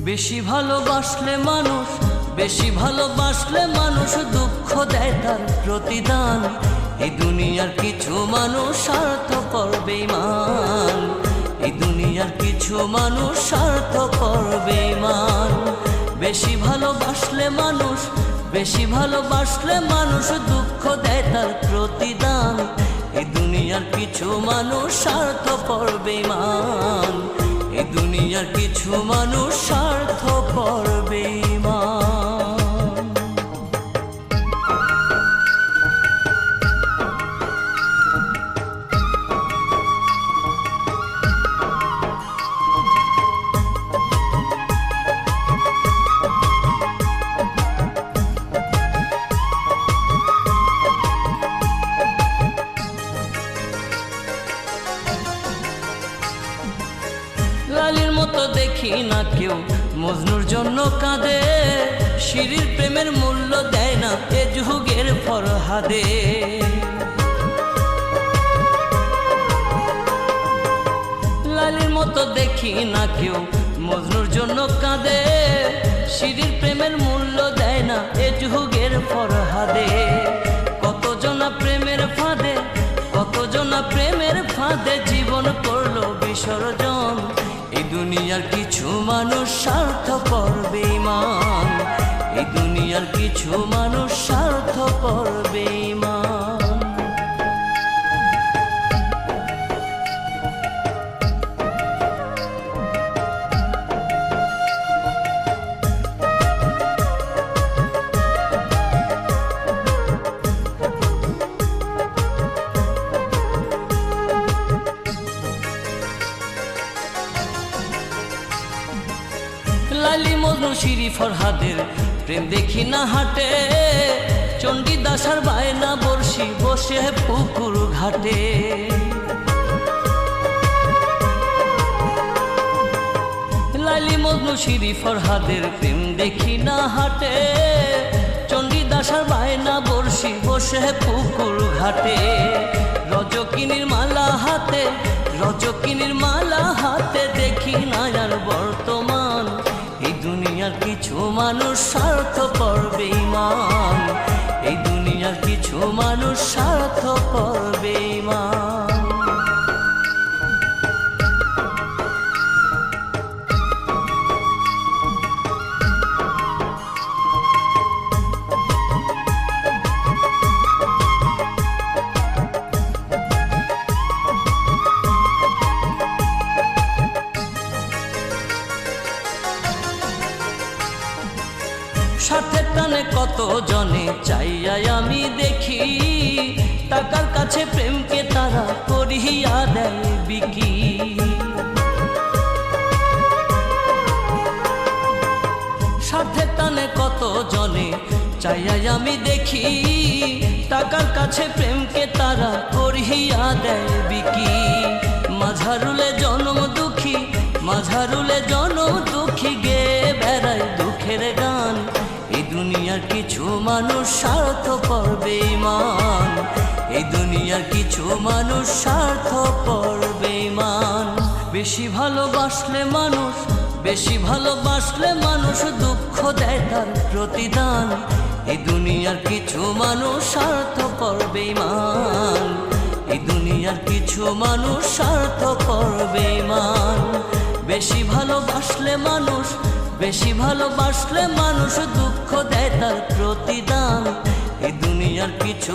বেশি ভালোবাসলে মানুষ, বেশি ভালোবাসলে মানুষ দুঃখ দেয় তার প্রতিদান। এই দুনিয়ার কিছু মানুষ স্বার্থপর বেঈমান, এই দুনিয়ার কিছু মানুষ স্বার্থপর বেঈমান। বেশি ভালোবাসলে মানুষ, বেশি ভালোবাসলে মানুষ দুঃখ দেয় তার প্রতিদান। এই দুনিয়ার কিছু মানুষ স্বার্থপর বেঈমান, এই দুনিয়ার কিছু মানুষ স্বার্থপর বেঈমান। লালির মতো দেখি না কেউ মজনুর জন্য কাঁদে, শিরির প্রেমের মূল্য দেয় না এ যুগের ফরহাদে। লালির মতো দেখি না কেউ মজনুর জন্য কাঁদে, শিরির প্রেমের মূল্য দেয় না এ যুগের ফরহাদে। কতজনা প্রেমের ফাঁদে, কতজনা প্রেমের ফাঁদে জীবন করলো বিসর্জন। এই দুনিয়ার কিছু মানুষ স্বার্থপর বেঈমান, এই দুনিয়ার কিছু মানুষ স্বার্থপর বেঈমান। লালি মজনু শিরি ফরহাদের প্রেম দেখি না হাটে, চণ্ডীদাস আর বায়না বর্ষি বসে পুকুর ঘাটে। লালি মজনু শিরি ফরহাদের প্রেম দেখি না হাটে, চণ্ডীদাস আর বায়না বর্ষি বসে পুকুর ঘাটে। রজকিনীর মালা হাতে, রজকিনীর মালা হাতে দেখি না আর বর্তমান। এই দুনিয়ার কিছু মানুষ স্বার্থপর বেঈমান, এই দুনিয়ার কিছু মানুষ স্বার্থপর বেঈমান। স্বার্থের টানে কত জনে চাইয়াই আমি দেখি, টাকার কাছে প্রেমকে তারা করিয়া দেয় বিকি। স্বার্থের টানে কত জনে চাইয়াই আমি দেখি, টাকার কাছে প্রেমকে তারা করিয়া দেয় বিকি। মাঝারুলে জনম দুঃখী, মাঝারুলে জনম দুঃখী গে বেড়ায় দুঃখের গান। এই দুনিয়ার কিছু মানুষ স্বার্থপর বেঈমান, এই দুনিয়ার কিছু মানুষ স্বার্থপর বেঈমান। বেশি ভালোবাসলে মানুষ, বেশি ভালোবাসলে মানুষ দুঃখ দেয় তার প্রতিদান। এই দুনিয়ার কিছু মানুষ স্বার্থপর বেঈমান, এই দুনিয়ার কিছু মানুষ স্বার্থপর বেঈমান। বেশি ভালোবাসলে মানুষ, বেশি ভালোবাসলে মানুষ দুঃখ দেয় তার প্রতিদান। এই দুনিয়ার কিছু